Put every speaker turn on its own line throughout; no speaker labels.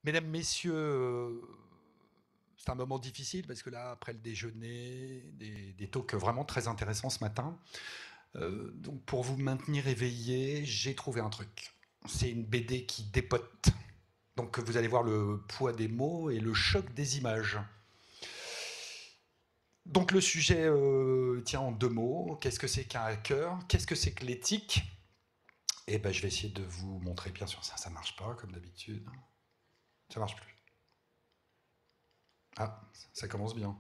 Mesdames, messieurs, c'est un moment difficile parce que là, après le déjeuner, des talks vraiment très intéressants ce matin. Donc, pour vous maintenir éveillé, j'ai trouvé un truc. C'est une BD qui dépote. Donc, vous allez voir le poids des mots et le choc des images. Donc, le sujet tient en deux mots. Qu'est-ce que c'est qu'un hacker? Qu'est-ce que c'est que l'éthique? Et ben, je vais essayer de vous montrer. Bien sûr, ça marche pas comme d'habitude. Ça marche plus. Ah, ça commence bien.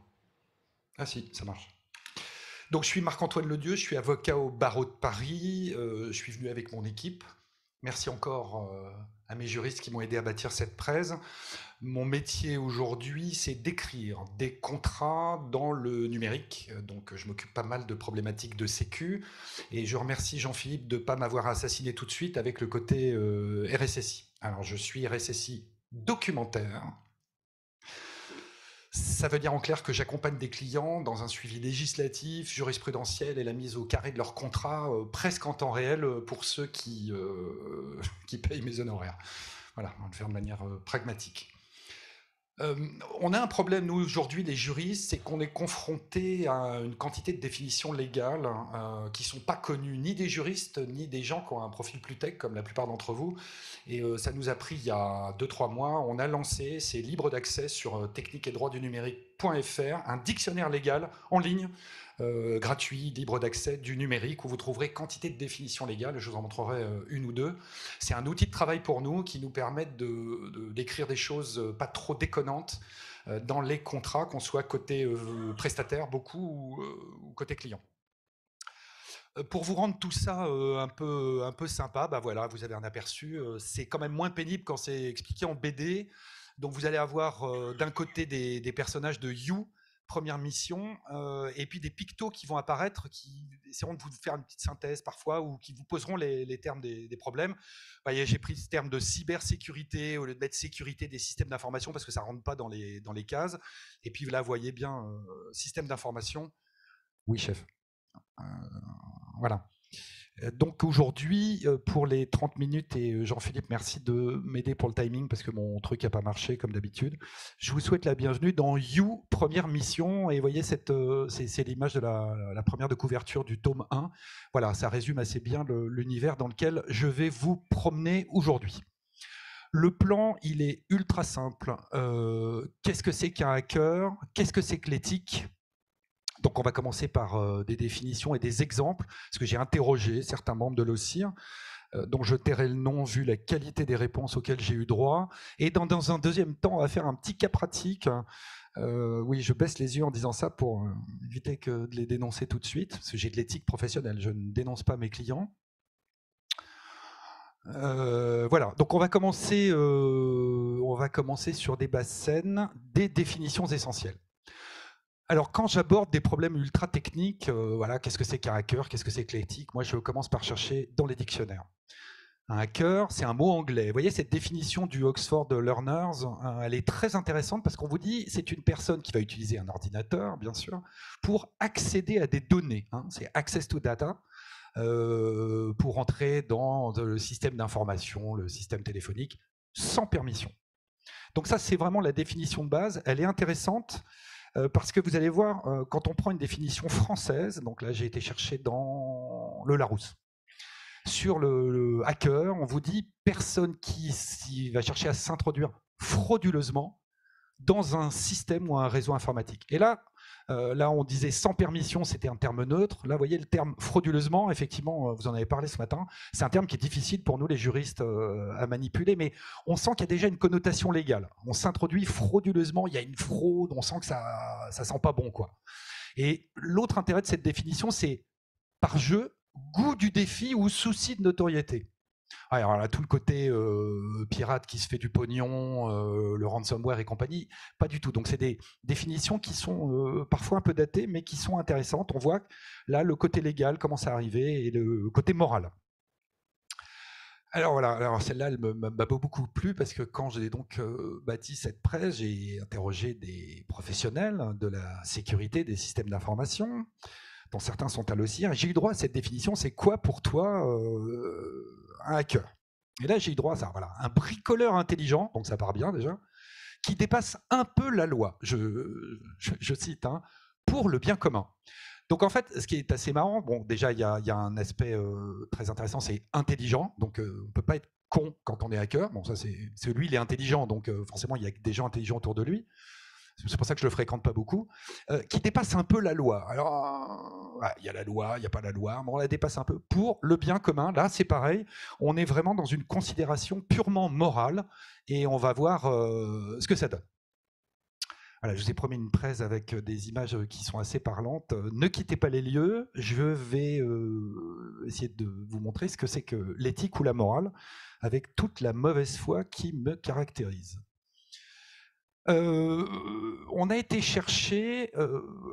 Ah si, ça marche. Donc je suis Marc-Antoine Ledieu, je suis avocat au barreau de Paris, je suis venu avec mon équipe. Merci encore à mes juristes qui m'ont aidé à bâtir cette presse. Mon métier aujourd'hui, c'est d'écrire des contrats dans le numérique. Donc je m'occupe pas mal de problématiques de sécu. Et je remercie Jean-Philippe de ne pas m'avoir assassiné tout de suite avec le côté RSSI. Alors je suis RSSI documentaire. Ça veut dire en clair que j'accompagne des clients dans un suivi législatif, jurisprudentiel et la mise au carré de leur contrat presque en temps réel pour ceux qui payent mes honoraires. Voilà, on va le faire de manière pragmatique. On a un problème, nous, aujourd'hui, les juristes, c'est qu'on est confronté à une quantité de définitions légales qui ne sont pas connues ni des juristes, ni des gens qui ont un profil plus tech, comme la plupart d'entre vous. Et ça nous a pris il y a 2-3 mois. On a lancé, c'est libre d'accès sur technique et droit du numérique.fr, un dictionnaire légal en ligne, gratuit, libre d'accès du numérique, où vous trouverez quantité de définitions légales. Je vous en montrerai une ou deux. C'est un outil de travail pour nous qui nous permet d'écrire des choses pas trop déconnantes dans les contrats, qu'on soit côté prestataire beaucoup ou côté client. Pour vous rendre tout ça un peu sympa, bah voilà, vous avez un aperçu. C'est quand même moins pénible quand c'est expliqué en BD. Donc vous allez avoir d'un côté des personnages de You, première mission, et puis des pictos qui vont apparaître, qui essaieront de vous faire une petite synthèse parfois, ou qui vous poseront les termes des problèmes. Vous voyez, j'ai pris ce terme de cybersécurité au lieu de mettre sécurité des systèmes d'information parce que ça rentre pas dans les cases. Et puis là, vous voyez bien, système d'information. Oui, chef. Euh, voilà. Donc aujourd'hui, pour les 30 minutes, et Jean-Philippe, merci de m'aider pour le timing parce que mon truc n'a pas marché comme d'habitude. Je vous souhaite la bienvenue dans You, première mission. Et vous voyez, c'est l'image de la première de couverture du tome 1. Voilà, ça résume assez bien l'univers dans lequel je vais vous promener aujourd'hui. Le plan, il est ultra simple. Qu'est-ce que c'est qu'un hacker? Qu'est-ce que c'est que l'éthique? Donc on va commencer par des définitions et des exemples, parce que j'ai interrogé certains membres de l'OCIR, dont je tairai le nom vu la qualité des réponses auxquelles j'ai eu droit. Et dans un deuxième temps, on va faire un petit cas pratique. Oui, je baisse les yeux en disant ça pour éviter de les dénoncer tout de suite, parce que j'ai de l'éthique professionnelle, je ne dénonce pas mes clients. Voilà, donc on va commencer sur des bases saines, des définitions essentielles. Alors, quand j'aborde des problèmes ultra techniques, voilà, qu'est-ce que c'est qu'un hacker, qu'est-ce que c'est que l'éthique? Moi, je commence par chercher dans les dictionnaires. Un hacker, c'est un mot anglais. Vous voyez, cette définition du Oxford Learners, elle est très intéressante parce qu'on vous dit c'est une personne qui va utiliser un ordinateur, bien sûr, pour accéder à des données. Hein, c'est access to data, pour entrer dans le système d'information, le système téléphonique, sans permission. Donc ça, c'est vraiment la définition de base. Elle est intéressante parce que vous allez voir, quand on prend une définition française, donc là j'ai été chercher dans le Larousse, sur le hacker, on vous dit personne qui va chercher à s'introduire frauduleusement dans un système ou un réseau informatique. Et là, on disait sans permission, c'était un terme neutre. Là, vous voyez le terme frauduleusement, effectivement, vous en avez parlé ce matin. C'est un terme qui est difficile pour nous, les juristes, à manipuler, mais on sent qu'il y a déjà une connotation légale. On s'introduit frauduleusement, il y a une fraude, on sent que ça sent pas bon, quoi. Et l'autre intérêt de cette définition, c'est par jeu, goût du défi ou souci de notoriété. Alors là, tout le côté pirate qui se fait du pognon, le ransomware et compagnie, pas du tout. Donc c'est des définitions qui sont parfois un peu datées, mais qui sont intéressantes. On voit que là, le côté légal commence à arriver et le côté moral. Alors voilà, alors celle-là, elle m'a beaucoup plu parce que quand j'ai donc bâti cette presse, j'ai interrogé des professionnels de la sécurité des systèmes d'information, dont certains sont à l'OCIR. J'ai eu droit à cette définition. C'est quoi pour toi un hacker? Et là, j'ai eu droit à ça. Voilà, un bricoleur intelligent, donc ça part bien déjà, qui dépasse un peu la loi. Je cite, hein, pour le bien commun. Donc en fait, ce qui est assez marrant, bon, déjà il y a un aspect très intéressant, c'est intelligent. Donc on peut pas être con quand on est hacker. Bon, ça c'est lui, il est intelligent, donc forcément il y a des gens intelligents autour de lui. C'est pour ça que je le fréquente pas beaucoup, qui dépasse un peu la loi. Alors, il y a la loi, il n'y a pas la loi, mais on la dépasse un peu pour le bien commun. Là, c'est pareil, on est vraiment dans une considération purement morale, et on va voir ce que ça donne. Voilà, je vous ai promis une presse avec des images qui sont assez parlantes. Ne quittez pas les lieux, je vais essayer de vous montrer ce que c'est que l'éthique ou la morale, avec toute la mauvaise foi qui me caractérise. On a été chercher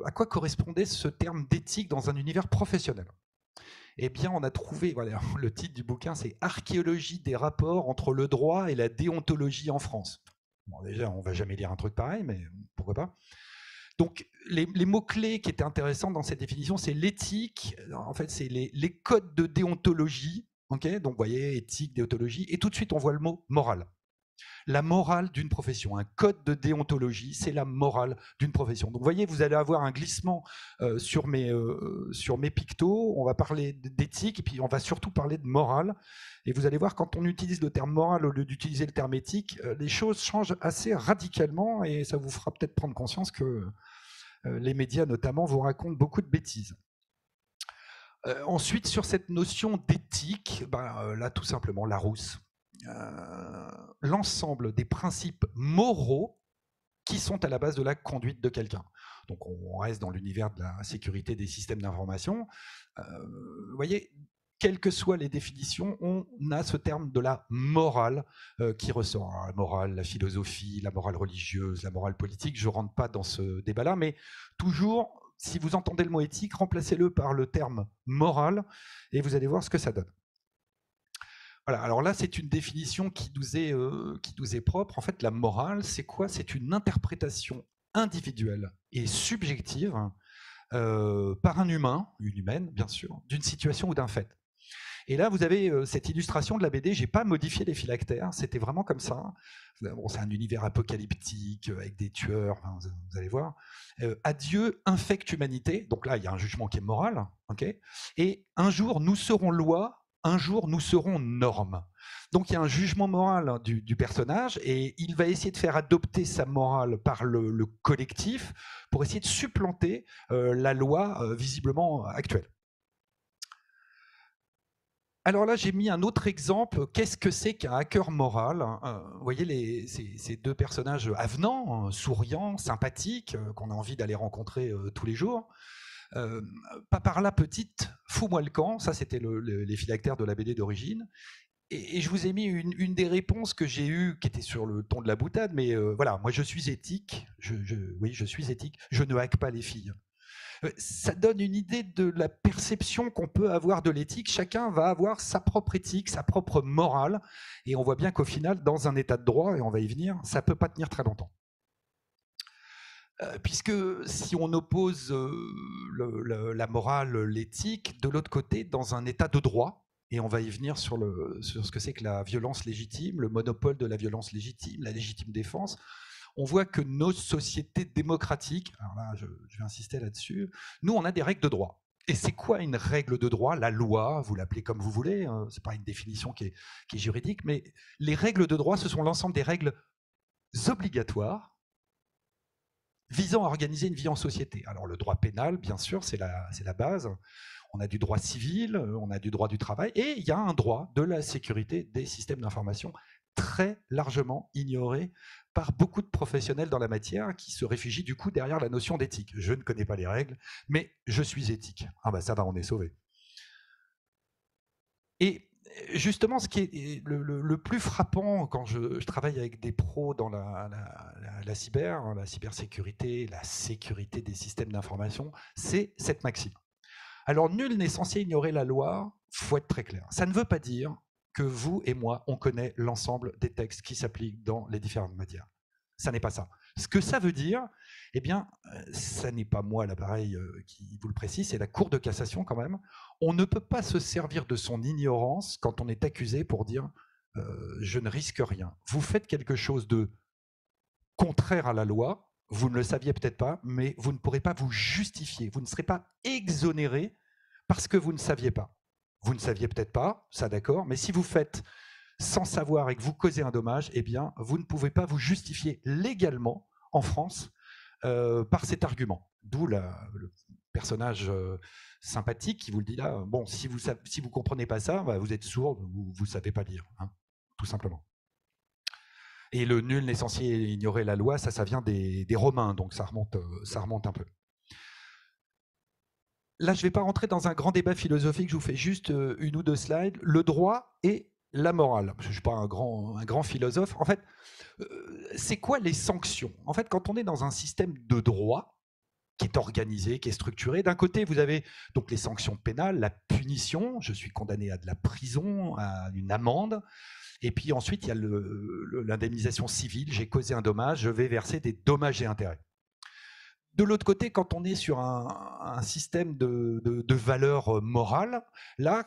à quoi correspondait ce terme d'éthique dans un univers professionnel. Eh bien, on a trouvé, voilà, le titre du bouquin, c'est Archéologie des rapports entre le droit et la déontologie en France. Bon, déjà, on ne va jamais lire un truc pareil, mais pourquoi pas. Donc, les mots-clés qui étaient intéressants dans cette définition, c'est l'éthique, en fait, c'est les codes de déontologie, okay, donc vous voyez, éthique, déontologie, et tout de suite, on voit le mot moral. La morale d'une profession, un code de déontologie, c'est la morale d'une profession. Donc vous voyez, vous allez avoir un glissement sur mes pictos, on va parler d'éthique et puis on va surtout parler de morale. Et vous allez voir, quand on utilise le terme moral au lieu d'utiliser le terme éthique, les choses changent assez radicalement et ça vous fera peut-être prendre conscience que les médias notamment vous racontent beaucoup de bêtises. Ensuite, sur cette notion d'éthique, là tout simplement Larousse. L'ensemble des principes moraux qui sont à la base de la conduite de quelqu'un. Donc on reste dans l'univers de la sécurité des systèmes d'information. Vous voyez, quelles que soient les définitions, on a ce terme de la morale qui ressort. La morale, la philosophie, la morale religieuse, la morale politique, je ne rentre pas dans ce débat-là, mais toujours, si vous entendez le mot éthique, remplacez-le par le terme morale et vous allez voir ce que ça donne. Voilà, alors là, c'est une définition qui nous est propre. En fait, la morale, c'est quoi? C'est une interprétation individuelle et subjective par un humain, une humaine, bien sûr, d'une situation ou d'un fait. Et là, vous avez cette illustration de la BD. J'ai pas modifié les phylactères, c'était vraiment comme ça. Bon, c'est un univers apocalyptique avec des tueurs, enfin, vous allez voir. Adieu infecte humanité. Donc là, il y a un jugement qui est moral, ok. Et un jour, nous serons loi. Un jour, nous serons normes. Donc il y a un jugement moral du personnage et il va essayer de faire adopter sa morale par le collectif pour essayer de supplanter la loi visiblement actuelle. Alors là, j'ai mis un autre exemple. Qu'est-ce que c'est qu'un hacker moral? Vous voyez ces deux personnages avenants, souriants, sympathiques, qu'on a envie d'aller rencontrer tous les jours. Pas par là, petite, fous-moi le camp. Ça, c'était les phylactères de la BD d'origine. Et je vous ai mis une des réponses que j'ai eues, qui était sur le ton de la boutade, mais voilà, moi je suis éthique. Oui, je suis éthique. Je ne hack pas les filles. Ça donne une idée de la perception qu'on peut avoir de l'éthique. Chacun va avoir sa propre éthique, sa propre morale, et on voit bien qu'au final, dans un état de droit, et on va y venir, ça ne peut pas tenir très longtemps. Puisque si on oppose la morale, l'éthique, de l'autre côté, dans un état de droit, et on va y venir sur ce que c'est que la violence légitime, le monopole de la violence légitime, la légitime défense, on voit que nos sociétés démocratiques, alors là je vais insister là-dessus, nous on a des règles de droit. Et c'est quoi une règle de droit? La loi, vous l'appelez comme vous voulez, hein, c'est pas une définition qui est juridique, mais les règles de droit, ce sont l'ensemble des règles obligatoires visant à organiser une vie en société. Alors le droit pénal, bien sûr, c'est la base. On a du droit civil, on a du droit du travail, et il y a un droit de la sécurité des systèmes d'information très largement ignoré par beaucoup de professionnels dans la matière qui se réfugient du coup derrière la notion d'éthique. Je ne connais pas les règles, mais je suis éthique. Ah bah ça va, on est sauvé. Et justement, ce qui est le plus frappant quand je travaille avec des pros dans la cybersécurité, la sécurité des systèmes d'information, c'est cette maxime. Alors, nul n'est censé ignorer la loi, faut être très clair. Ça ne veut pas dire que vous et moi, on connaît l'ensemble des textes qui s'appliquent dans les différentes matières. Ça n'est pas ça. Ce que ça veut dire, eh bien, ça n'est pas moi l'appareil qui vous le précise, c'est la Cour de cassation quand même. On ne peut pas se servir de son ignorance quand on est accusé pour dire je ne risque rien. Vous faites quelque chose de contraire à la loi, vous ne le saviez peut-être pas, mais vous ne pourrez pas vous justifier. Vous ne serez pas exonéré parce que vous ne saviez pas. Vous ne saviez peut-être pas, ça d'accord, mais si vous faites sans savoir et que vous causez un dommage, eh bien, vous ne pouvez pas vous justifier légalement en France par cet argument. D'où le personnage sympathique qui vous le dit là. Bon, si vous comprenez pas ça, bah, vous êtes sourd, vous ne savez pas lire, hein, tout simplement. Et le nul n'est censé ignorer la loi, ça vient des Romains, donc ça remonte un peu. Là, je ne vais pas rentrer dans un grand débat philosophique, je vous fais juste une ou deux slides. Le droit et la morale. Je ne suis pas un grand philosophe. En fait, c'est quoi les sanctions? En fait, quand on est dans un système de droit qui est organisé, qui est structuré, d'un côté, vous avez donc les sanctions pénales, la punition, je suis condamné à de la prison, à une amende, et puis ensuite, il y a l'indemnisation civile, j'ai causé un dommage, je vais verser des dommages et intérêts. De l'autre côté, quand on est sur un système de valeurs morales, là,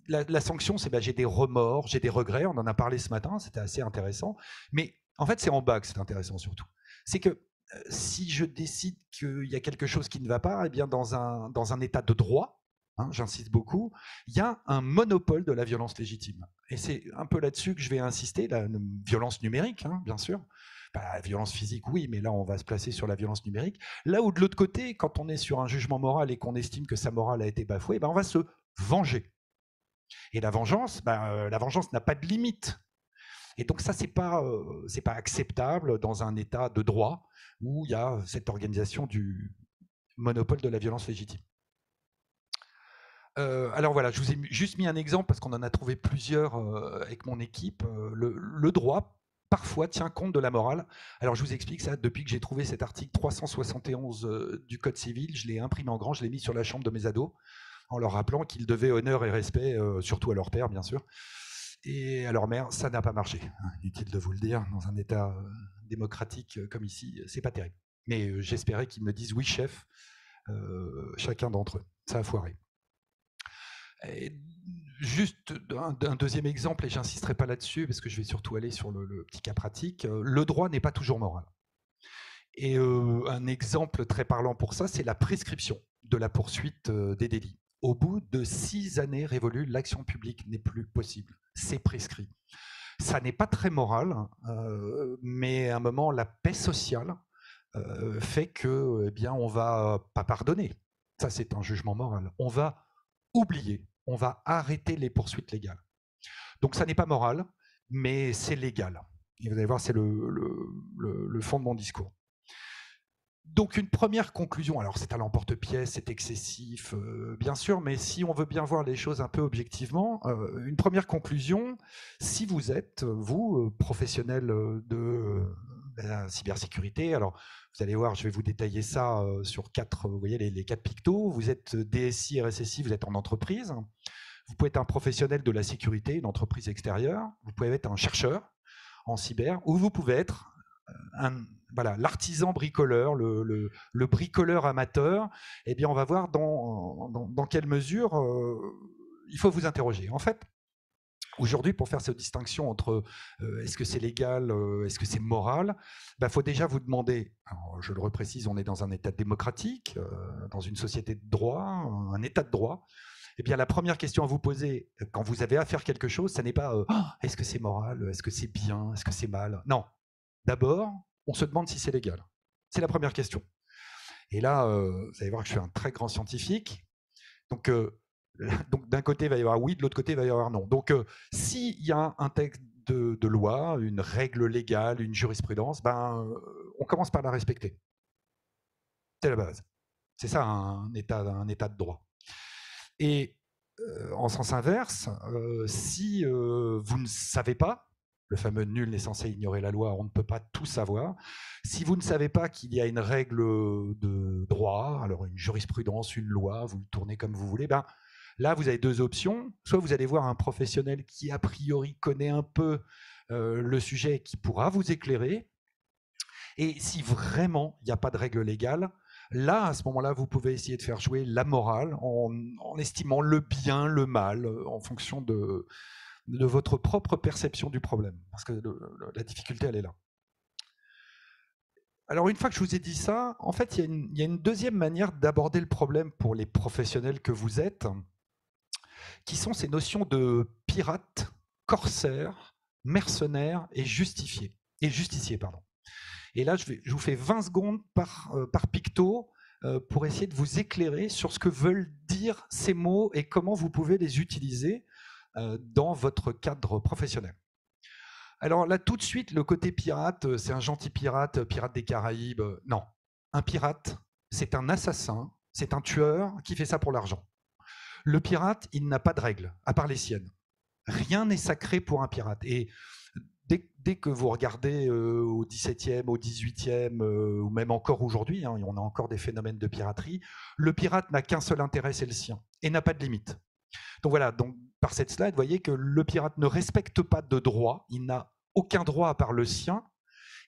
la sanction, c'est j'ai des remords, j'ai des regrets, on en a parlé ce matin, c'était assez intéressant, mais en fait, c'est en bas que c'est intéressant surtout. C'est que si je décide qu'il y a quelque chose qui ne va pas, eh bien dans un état de droit, hein, j'insiste beaucoup, il y a un monopole de la violence légitime. Et c'est un peu là-dessus que je vais insister, la violence numérique, hein, bien sûr. La violence physique, oui, mais là, on va se placer sur la violence numérique. Là où de l'autre côté, quand on est sur un jugement moral et qu'on estime que sa morale a été bafouée, on va se venger. Et la vengeance n'a pas de limite. Et donc ça, c'est pas acceptable dans un état de droit où il y a cette organisation du monopole de la violence légitime. Alors voilà, je vous ai juste mis un exemple parce qu'on en a trouvé plusieurs avec mon équipe. Le droit, parfois, tient compte de la morale. Alors je vous explique ça, depuis que j'ai trouvé cet article 371 du Code civil, je l'ai imprimé en grand, je l'ai mis sur la chambre de mes ados, en leur rappelant qu'ils devaient honneur et respect, surtout à leur père, bien sûr, et à leur mère. Ça n'a pas marché, hein, inutile de vous le dire, dans un État démocratique comme ici, c'est pas terrible. Mais j'espérais qu'ils me disent oui, chef, chacun d'entre eux. Ça a foiré. Et juste un deuxième exemple, et j'insisterai pas là-dessus parce que je vais surtout aller sur le petit cas pratique. Le droit n'est pas toujours moral. Et un exemple très parlant pour ça, c'est la prescription de la poursuite des délits. Au bout de 6 années révolues, l'action publique n'est plus possible. C'est prescrit. Ça n'est pas très moral, mais à un moment, la paix sociale fait que, eh bien, on va pas pardonner. Ça, c'est un jugement moral. On va oublier. On va arrêter les poursuites légales. Donc, ça n'est pas moral, mais c'est légal. Et vous allez voir, c'est le fond de mon discours. Donc une première conclusion, alors c'est à l'emporte-pièce, c'est excessif, bien sûr, mais si on veut bien voir les choses un peu objectivement, une première conclusion, si vous êtes, vous, professionnel de la cybersécurité, alors vous allez voir, je vais vous détailler ça sur 4, vous voyez les 4 pictos, vous êtes DSI, RSSI, vous êtes en entreprise, vous pouvez être un professionnel de la sécurité, une entreprise extérieure, vous pouvez être un chercheur en cyber, ou vous pouvez être l'artisan bricoleur, le bricoleur amateur. Eh bien, on va voir dans quelle mesure il faut vous interroger. En fait, aujourd'hui, pour faire cette distinction entre est-ce que c'est légal, est-ce que c'est moral, faut déjà vous demander, alors je le reprécise, on est dans un État démocratique, dans une société de droit, un État de droit. Eh bien, la première question à vous poser quand vous avez à faire quelque chose, ça n'est pas est-ce que c'est moral, est-ce que c'est bien, est-ce que c'est mal. Non. D'abord, on se demande si c'est légal. C'est la première question. Et là, vous allez voir que je suis un très grand scientifique. Donc d'un côté, il va y avoir oui, de l'autre côté, il va y avoir non. Donc, s'il y a un texte de loi, une règle légale, une jurisprudence, on commence par la respecter. C'est la base. C'est ça un état de droit. Et en sens inverse, si vous ne savez pas, le fameux nul n'est censé ignorer la loi, on ne peut pas tout savoir. Si vous ne savez pas qu'il y a une règle de droit, alors une jurisprudence, une loi, vous le tournez comme vous voulez, là vous avez 2 options. Soit vous allez voir un professionnel qui a priori connaît un peu le sujet, qui pourra vous éclairer. Et si vraiment il n'y a pas de règle légale, là, à ce moment-là, vous pouvez essayer de faire jouer la morale en estimant le bien, le mal, en fonction de de votre propre perception du problème, parce que la difficulté, elle est là. Alors, une fois que je vous ai dit ça, en fait, il y a une deuxième manière d'aborder le problème pour les professionnels que vous êtes, qui sont ces notions de pirate, corsaire, mercenaire et justicier. Et là, je vous fais 20 secondes par picto pour essayer de vous éclairer sur ce que veulent dire ces mots et comment vous pouvez les utiliser dans votre cadre professionnel. Alors là, tout de suite, le côté pirate, c'est un gentil pirate, pirate des Caraïbes. Non, un pirate, c'est un assassin, c'est un tueur qui fait ça pour l'argent. Le pirate, il n'a pas de règles, à part les siennes. Rien n'est sacré pour un pirate. Et dès que vous regardez au XVIIe, au XVIIIe, ou même encore aujourd'hui, hein, on a encore des phénomènes de piraterie, le pirate n'a qu'un seul intérêt, c'est le sien, et n'a pas de limite. Donc voilà, donc, par cette slide, vous voyez que le pirate ne respecte pas de droit, il n'a aucun droit à part le sien,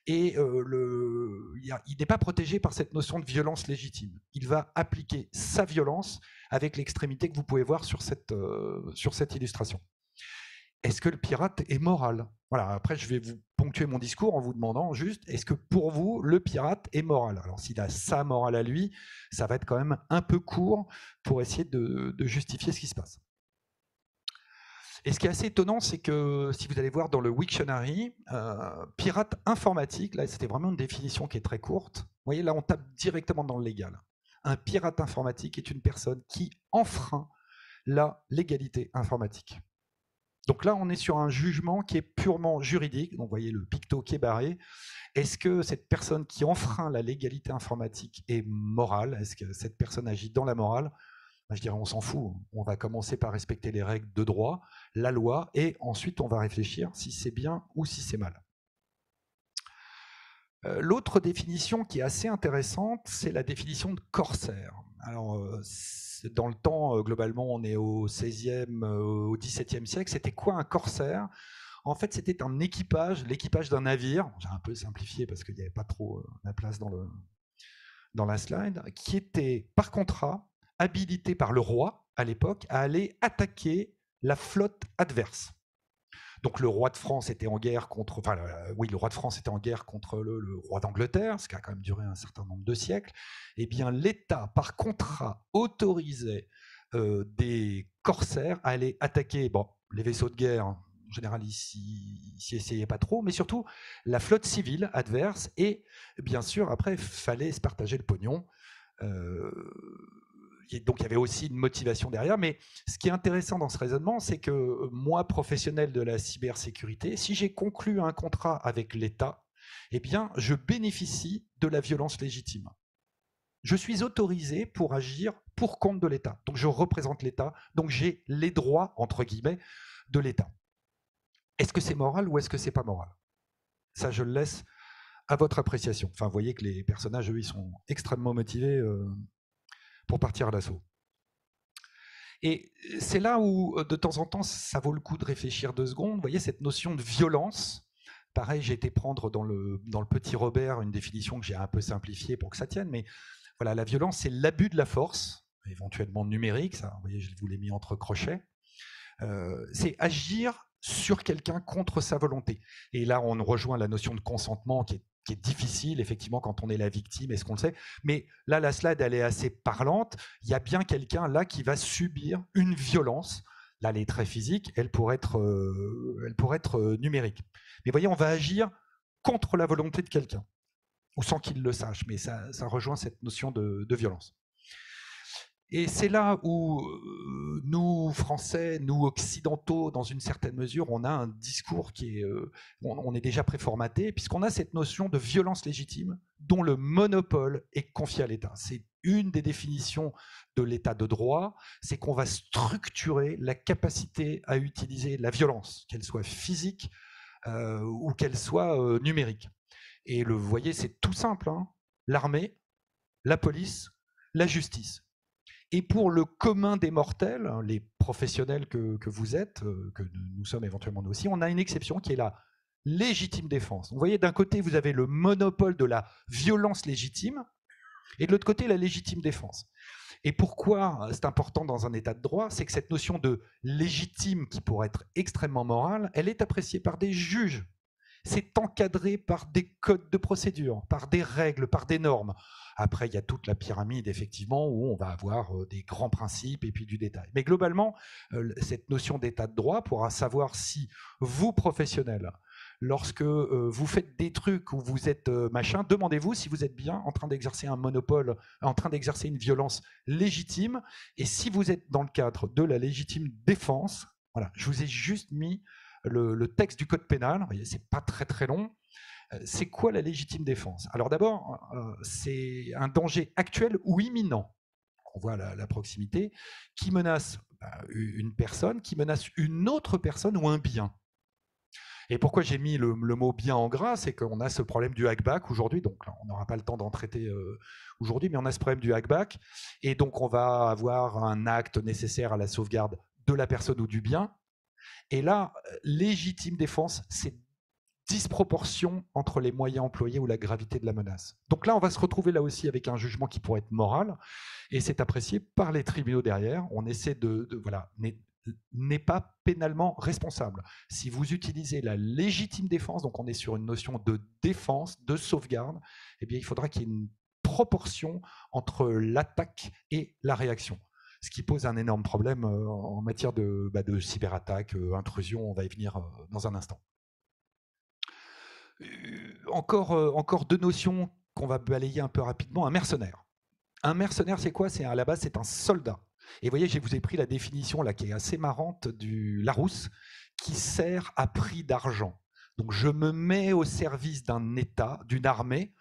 et il n'est pas protégé par cette notion de violence légitime. Il va appliquer sa violence avec l'extrémité que vous pouvez voir sur cette illustration. Est-ce que le pirate est moral? Voilà, après, je vais vous ponctuer mon discours en vous demandant juste, est-ce que pour vous, le pirate est moral? Alors, s'il a sa morale à lui, ça va être quand même un peu court pour essayer de justifier ce qui se passe. Et ce qui est assez étonnant, c'est que si vous allez voir dans le Wiktionary, pirate informatique, là, c'était vraiment une définition qui est très courte. Vous voyez, là, on tape directement dans le légal. Un pirate informatique est une personne qui enfreint la légalité informatique. Donc là, on est sur un jugement qui est purement juridique. Donc, vous voyez le picto qui est barré. Est-ce que cette personne qui enfreint la légalité informatique est morale? Est-ce que cette personne agit dans la morale? Je dirais, on s'en fout. On va commencer par respecter les règles de droit, la loi, et ensuite, on va réfléchir si c'est bien ou si c'est mal. L'autre définition qui est assez intéressante, c'est la définition de corsaire. Alors, dans le temps, globalement, on est au XVIe, au XVIIe siècle. C'était quoi un corsaire? En fait, c'était un équipage, l'équipage d'un navire. J'ai un peu simplifié parce qu'il n'y avait pas trop la place dans la slide, qui était par contrat habilité par le roi à l'époque à aller attaquer la flotte adverse. Donc le roi de France était en guerre contre, le roi de France était en guerre contre le roi d'Angleterre, ce qui a quand même duré un certain nombre de siècles. Eh bien, l'État, par contrat, autorisait des corsaires à aller attaquer, les vaisseaux de guerre. En général, ils s'y essayaient pas trop, mais surtout la flotte civile adverse. Et bien sûr, après, il fallait se partager le pognon. Donc il y avait aussi une motivation derrière, mais ce qui est intéressant dans ce raisonnement, c'est que moi, professionnel de la cybersécurité, si j'ai conclu un contrat avec l'État, eh bien, je bénéficie de la violence légitime. Je suis autorisé pour agir pour compte de l'État. Donc je représente l'État, donc j'ai les droits, entre guillemets, de l'État. Est-ce que c'est moral ou est-ce que c'est pas moral? Ça, je le laisse à votre appréciation. Enfin, vous voyez que les personnages, eux, ils sont extrêmement motivés pour partir à l'assaut. Et c'est là où, de temps en temps, ça vaut le coup de réfléchir 2 secondes. Vous voyez, cette notion de violence, pareil, j'ai été prendre dans le petit Robert une définition que j'ai un peu simplifiée pour que ça tienne, mais voilà, la violence, c'est l'abus de la force, éventuellement numérique, ça, vous voyez, je vous l'ai mis entre crochets. C'est agir sur quelqu'un contre sa volonté. Et là, on rejoint la notion de consentement qui est difficile, effectivement, quand on est la victime, est-ce qu'on le sait? Mais là, la slide, elle est assez parlante. Il y a bien quelqu'un là qui va subir une violence. Là, elle est très physique, elle pourrait être numérique. Mais voyez, on va agir contre la volonté de quelqu'un, ou sans qu'il le sache, mais ça rejoint cette notion de violence. Et c'est là où nous, Français, nous, Occidentaux, dans une certaine mesure, on a un discours qui est... on est déjà préformaté, puisqu'on a cette notion de violence légitime dont le monopole est confié à l'État. C'est une des définitions de l'État de droit, c'est qu'on va structurer la capacité à utiliser la violence, qu'elle soit physique ou qu'elle soit numérique. Et vous voyez, c'est tout simple, hein. L'armée, la police, la justice. Et pour le commun des mortels, les professionnels que vous êtes, que nous sommes éventuellement nous aussi, on a une exception qui est la légitime défense. Vous voyez, d'un côté, vous avez le monopole de la violence légitime, et de l'autre côté, la légitime défense. Et pourquoi c'est important dans un état de droit? C'est que cette notion de légitime, qui pourrait être extrêmement morale, elle est appréciée par des juges. C'est encadré par des codes de procédure, par des règles, par des normes. Après, il y a toute la pyramide, effectivement, où on va avoir des grands principes et puis du détail. Mais globalement, cette notion d'état de droit pourra savoir si vous, professionnels, lorsque vous faites des trucs où vous êtes machin, demandez-vous si vous êtes bien en train d'exercer un monopole, en train d'exercer une violence légitime. Et si vous êtes dans le cadre de la légitime défense, voilà, je vous ai juste mis le texte du code pénal. Vous voyez, c'est pas très très long. C'est quoi la légitime défense? Alors d'abord, c'est un danger actuel ou imminent. On voit la proximité, qui menace une personne, qui menace une autre personne ou un bien. Et pourquoi j'ai mis le mot bien en gras, c'est qu'on a ce problème du hackback aujourd'hui, donc on n'aura pas le temps d'en traiter aujourd'hui, mais on a ce problème du hackback, et donc on va avoir un acte nécessaire à la sauvegarde de la personne ou du bien. Et là, légitime défense, c'est disproportion entre les moyens employés ou la gravité de la menace. Donc là, on va se retrouver là aussi avec un jugement qui pourrait être moral, et c'est apprécié par les tribunaux derrière. On essaie voilà, n'est pas pénalement responsable. Si vous utilisez la légitime défense, donc on est sur une notion de défense, de sauvegarde, eh bien il faudra qu'il y ait une proportion entre l'attaque et la réaction. Ce qui pose un énorme problème en matière de cyberattaque, intrusion, on va y venir dans un instant. Encore deux notions qu'on va balayer un peu rapidement. Un mercenaire. Un mercenaire, c'est quoi? C'est à la base, c'est un soldat. Et vous voyez, je vous ai pris la définition là, qui est assez marrante du Larousse, qui sert à prix d'argent. Donc je me mets au service d'un État, d'une armée,